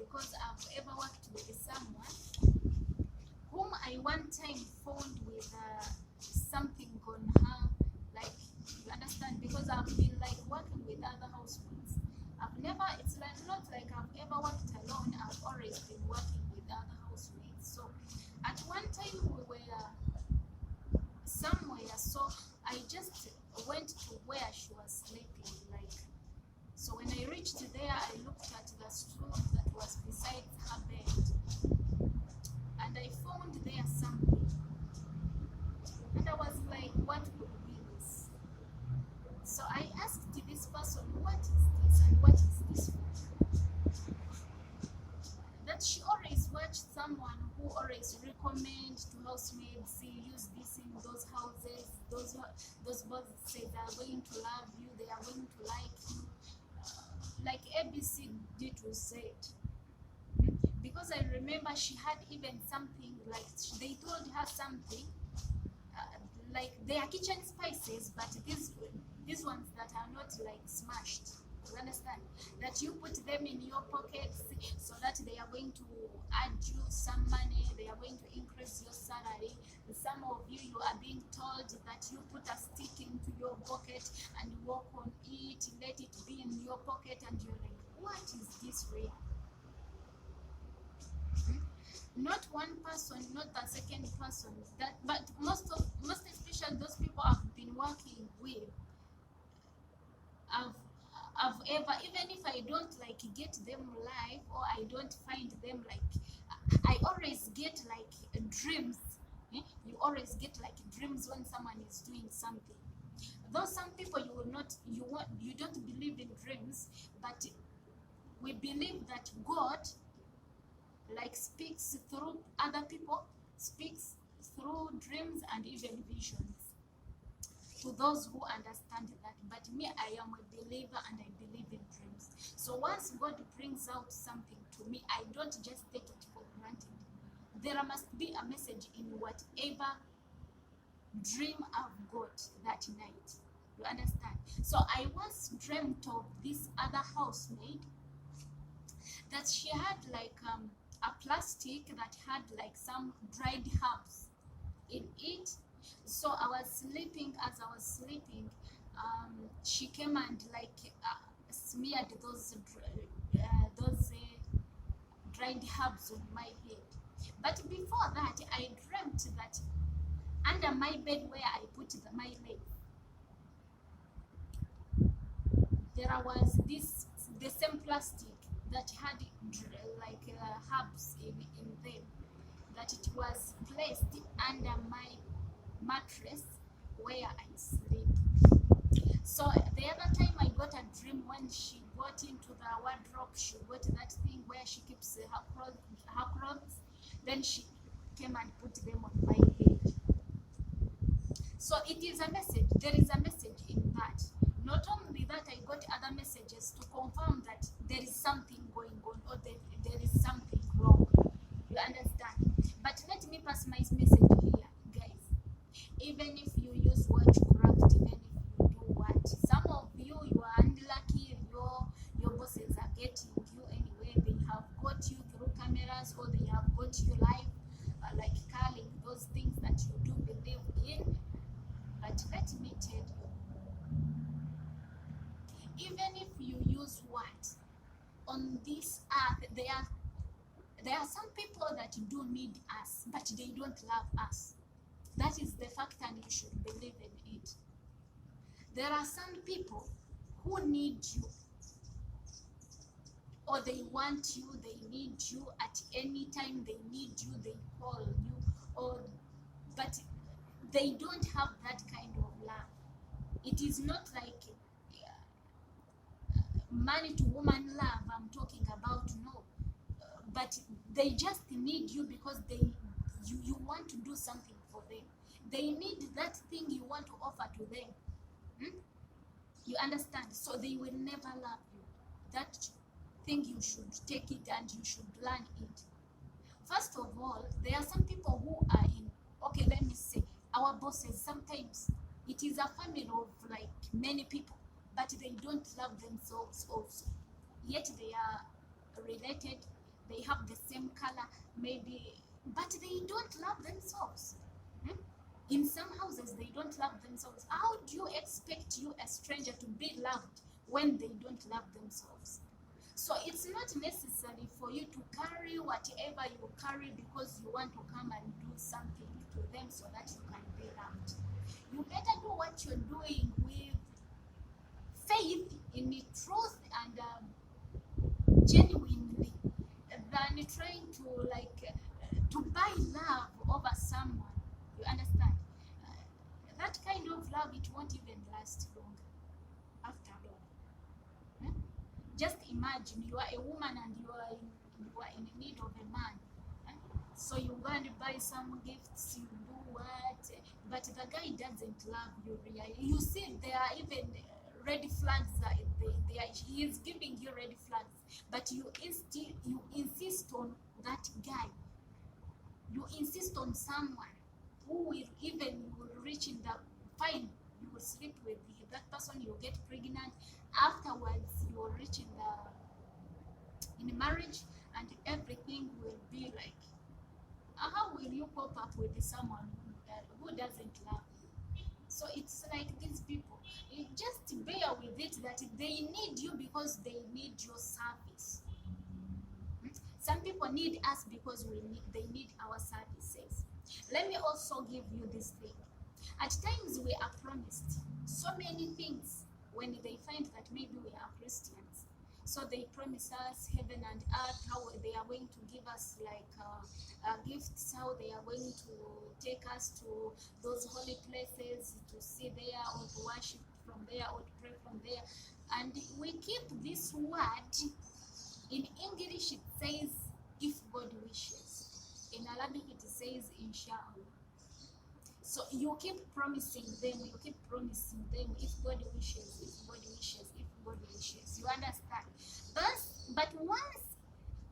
because I've ever worked with someone whom I one time found with something on her, like, you understand, because I've been like working with other housemates. It's like not like I've ever worked alone. I've always been working with other housemates. So at one time we were somewhere, so I just went to where she was sleeping. Like, so when I reached there, I looked at the stool that was beside her bed, and I found there something, and I was like, what could be this? So I asked this person, what is this and what is this for? That she always watched someone who always recommend to housemates, use this in those houses, those bosses say they are going to love you, they are going to like you, like ABC did to say it. Because I remember she had even something like they told her something like they are kitchen spices, but these ones that are not like smashed. You understand? That you put them in your pockets so that they are going to add you some money, they are going to increase your salary. Some of you are being told that you put a stick into your pocket and you walk on it, let it be in your pocket, and you're like, what is this real? Not one person, not a second person, but most especially those people I've been working with, I've ever, even if I don't like get them live or I don't find them, like I always get like dreams. You always get like dreams when someone is doing something. Though some people you don't believe in dreams, but we believe that God like speaks through other people, speaks through dreams and even visions to those who understand that. But me, I am a believer and I believe in dreams. So once God brings out something to me, I don't just take it for granted. There must be a message in whatever dream I've got that night. You understand? So I once dreamt of this other housemaid that she had like a plastic that had like some dried herbs in it. So I was sleeping. As I was sleeping, she came and like smeared those dried herbs on my head. But before that, I dreamt that under my bed where I put my leg, there was the same plastic that had like herbs in them, that it was placed under my mattress where I sleep. So the other time I got a dream when she got into the wardrobe, she got that thing where she keeps her clothes, then she came and put them on my head. So it is a message. There is a message in that. Not only that, I got other messages to confirm that there is something going on, or there is something wrong. You understand? But let me pass my message here, guys. Even if you use witchcraft, even if you do what, some of you are unlucky. Your bosses are getting you anyway. They have got you through cameras, or they have got you live, like calling those things that you do believe in. But let me tell you, even if you use what on this earth, there are some people that do need us, but they don't love us. That is the fact, and you should believe in it. There are some people who need you, or they want you, they need you at any time. They need you, they call you, but they don't have that kind of love. It is not like man to woman love I'm talking about, no. But they just need you because you want to do something for them. They need that thing you want to offer to them. You understand? So they will never love you. That thing, you should take it and you should learn it. First of all, there are some people who are in, okay, let me say, our bosses, sometimes it is a family of like many people, but they don't love themselves also. Yet they are related, they have the same color, maybe, but they don't love themselves. In some houses, they don't love themselves. How do you expect you, a stranger, to be loved when they don't love themselves? So it's not necessary for you to carry whatever you carry because you want to come and do something to them so that you can be loved. You better do what you're doing with faith, in the truth, and genuinely, than trying to to buy love over someone. You understand? That kind of love, it won't even last long after all. Just imagine you are a woman and you are in need of a man. So you go and buy some gifts, you do what, but the guy doesn't love you really. You see, there are even red flags that he is giving you red flags, but you insist on that guy. You insist on someone who will even, you will reach in the fine, you will sleep with that person, you will get pregnant. Afterwards, you will reach in marriage, and everything will be like, how will you cope up with someone who doesn't love you? So it's like these people, you just bear with it, that they need you because they need your service. Some people need us because they need our services. Let me also give you this thing. At times we are promised so many things when they find that maybe we are Christians. So they promise us heaven and earth, how they are going to give us gifts, how they are going to take us to those holy places to see there, or to worship from there, or to pray from there. And we keep this word. In English it says, if God wishes. In Arabic it says, inshallah. So you keep promising them, if God wishes, if God wishes, if God wishes. You understand? But once,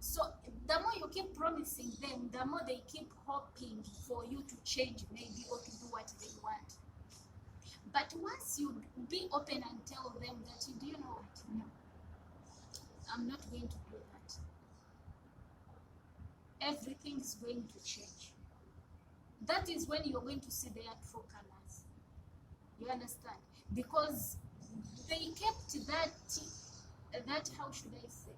so the more you keep promising them, the more they keep hoping for you to change maybe, or to do what they want. But once you be open and tell them that, do you know what? No, I'm not going to do that. Everything is going to change. That is when you're going to see their true colors. You understand? Because they kept that how should I say,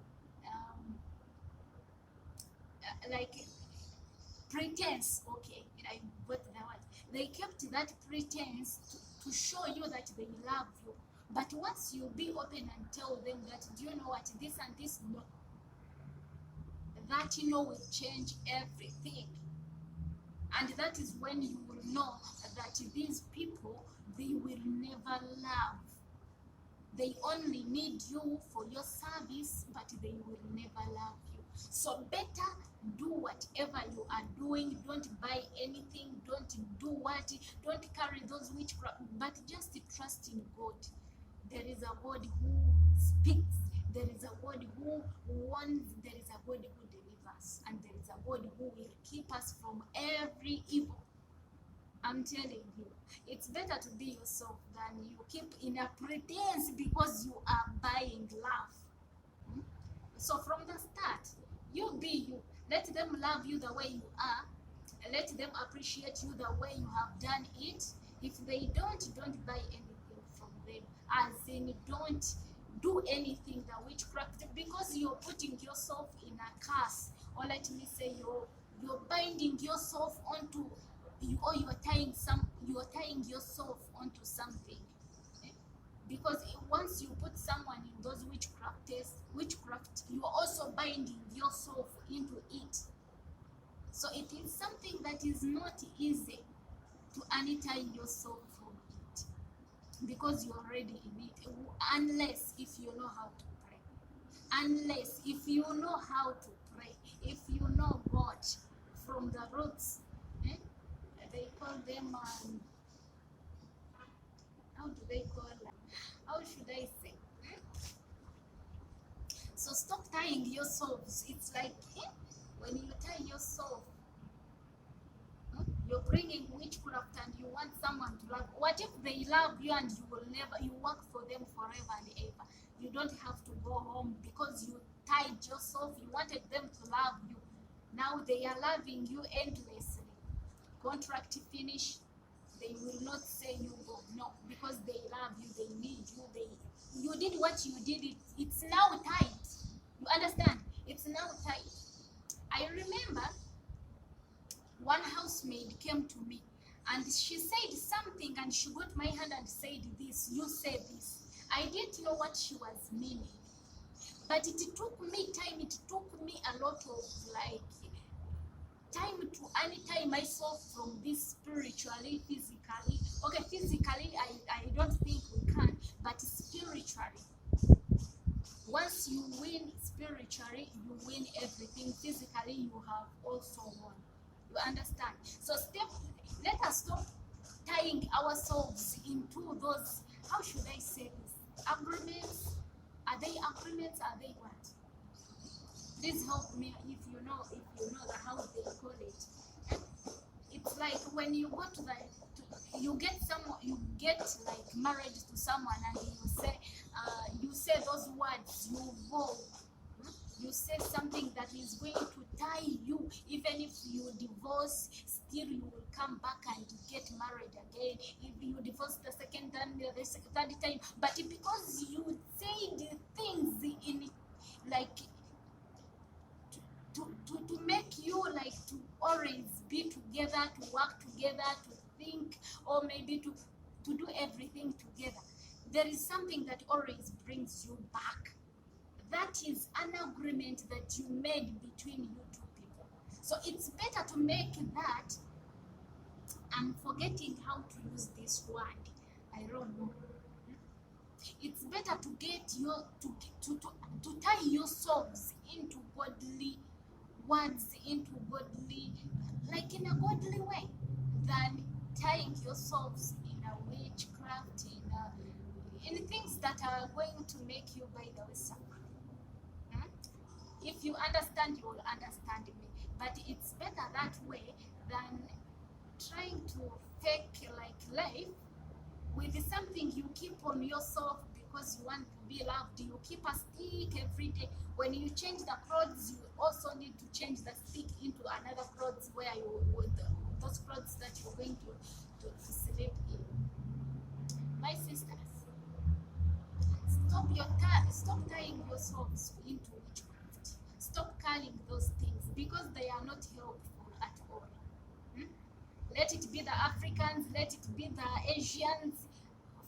like pretense. Okay, I got the word. They kept that pretense to show you that they love you. But once you be open and tell them that, do you know what, this and this, no, that will change everything. And that is when you will know that these people, they will never love. They only need you for your service, but they will never love you. So better do whatever you are doing. Don't buy anything. Don't do don't carry those witchcraft, but just trust in God. There is a God who speaks. There is a God who warns. There is a God who delivers. And there is a God who will keep us from every evil. I'm telling you, it's better to be yourself than you keep in a pretense because you are buying love. So from the start, you be you. Let them love you the way you are. Let them appreciate you the way you have done it. If they don't buy anything from them. As in, don't do anything that witchcraft, because you're putting yourself in a curse. Or let me say, you're binding yourself onto, or you're tying yourself onto something. Because once you put someone in those witchcraft, you're also binding yourself into it. So it is something that is not easy to untie yourself from it, because you're already in it, unless if you know how to pray. Unless if you know how to pray, if you know God from the roots. They call them, how do they call them? How should I say? So stop tying yourselves. It's like when you tie yourself, you're bringing witchcraft and you want someone to love. What if they love you and you work for them forever and ever? You don't have to go home because you tied yourself. You wanted them to love you. Now they are loving you endlessly. Contract finish, they will not say you go. No, because they love you, they need you. You did what you did. It's now tied. You understand? It's now tied. I remember one housemaid came to me and she said something and she got my hand and said this, you said this. I didn't know what she was meaning. But it took me time, it took me a lot of like time to untie myself from this spiritually, physically. Okay, physically I don't think we can, but spiritually. Once you win spiritually, you win everything. Physically, you have also won. You understand? So let us stop tying ourselves into those, how should I say this? Agreements? Are they agreements? Are they what? Please help me if you know how they call it. It's like when you go to you get like married to someone and you say those words, you vow. You say something that is going to tie you. Even if you divorce, still you will come back and get married again. If you divorce the second time, the third time, but because you say things in like to make you like to always be together, to work together, to think, or maybe to do everything together, there is something that always brings you back. That is an agreement that you made between you two people. So it's better to make that. I'm forgetting how to use this word. I don't know. It's better to get your to tie yourselves into godly words, into godly, like in a godly way, than tying yourselves in a witchcraft, in things that are going to make you by the wayside. If you understand, you will understand me. But it's better that way than trying to fake like life with something you keep on yourself because you want to be loved. You keep a stick every day. When you change the clothes, you also need to change the stick into another clothes where you would those clothes that you're going to sleep in. My sisters, stop tying yourselves into witchcraft. Stop calling those things because they are not helpful at all. Let it be the Africans, let it be the Asians.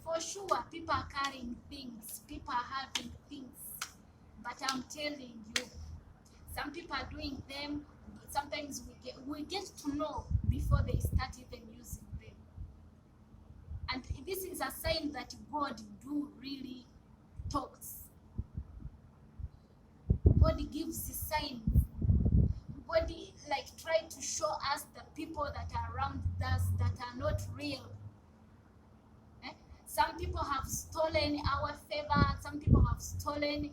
For sure, people are carrying things, people are having things. But I'm telling you, some people are doing them. Sometimes we get to know before they start even using them. And this is a sign that God do really talks. God gives the signs. God like try to show us the people that are around us that are not real. Some people have stolen our favor. Some people have stolen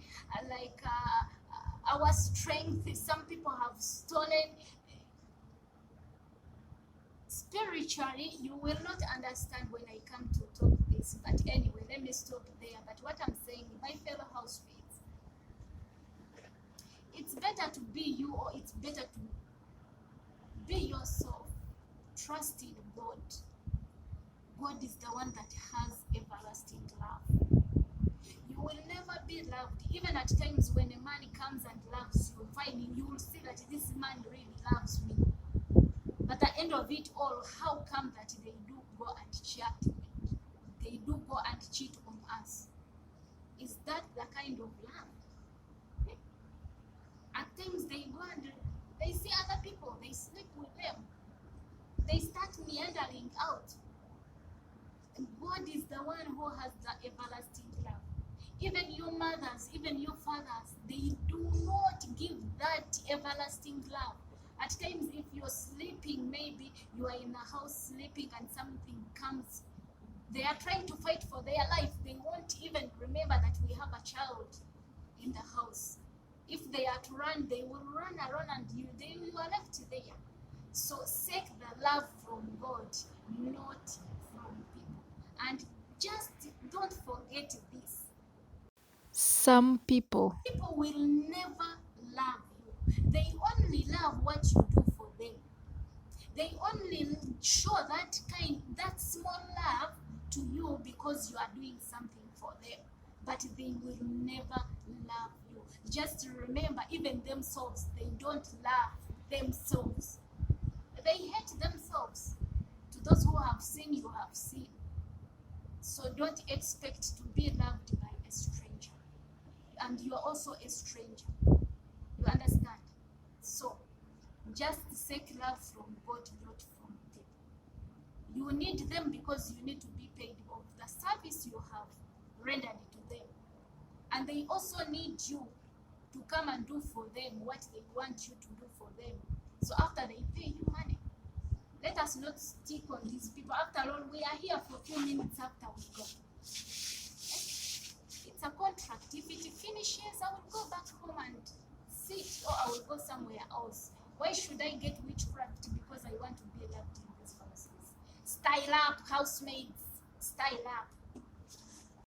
our strength. Some people have stolen. Spiritually, you will not understand when I come to talk this. But anyway, let me stop there. But what I'm saying, my fellow housemates, it's better to be you, or it's better to be yourself. Trust in God. God is the one that has everlasting love. You will never be loved. Even at times when a man comes and loves you, fine, you will see that this man really loves me. But at the end of it all, how come that they do go and cheat? They do go and cheat on us. Is that the kind of love? At times they go and they see other people, they sleep with them. They start meandering out. God is the one who has the everlasting love. Even your mothers, even your fathers, they do not give that everlasting love. At times, if you're sleeping, maybe you are in a house sleeping and something comes, they are trying to fight for their life. They won't even remember that we have a child in the house. If they are to run, they will run around and you are left there. So seek the love from God, not from people. And just don't forget this. Some people. People will never love you. They only love what you do for them. They only show that small love to you because you are doing something for them. But they will never love you. Just remember, even themselves, they don't love themselves. They hate themselves. To those who have seen, you have seen. So don't expect to be loved by a stranger. And you are also a stranger. You understand? So just seek love from God, not from people. You need them because you need to be paid of the service you have rendered to them. And they also need you to come and do for them what they want you to do for them. So after they pay you money, let us not stick on these people. After all, we are here for a few minutes after we go. It's a contract. If it finishes, I will go back home and sit, or I will go somewhere else. Why should I get witchcraft? Because I want to be loved in these houses. Style up, housemaids. Style up.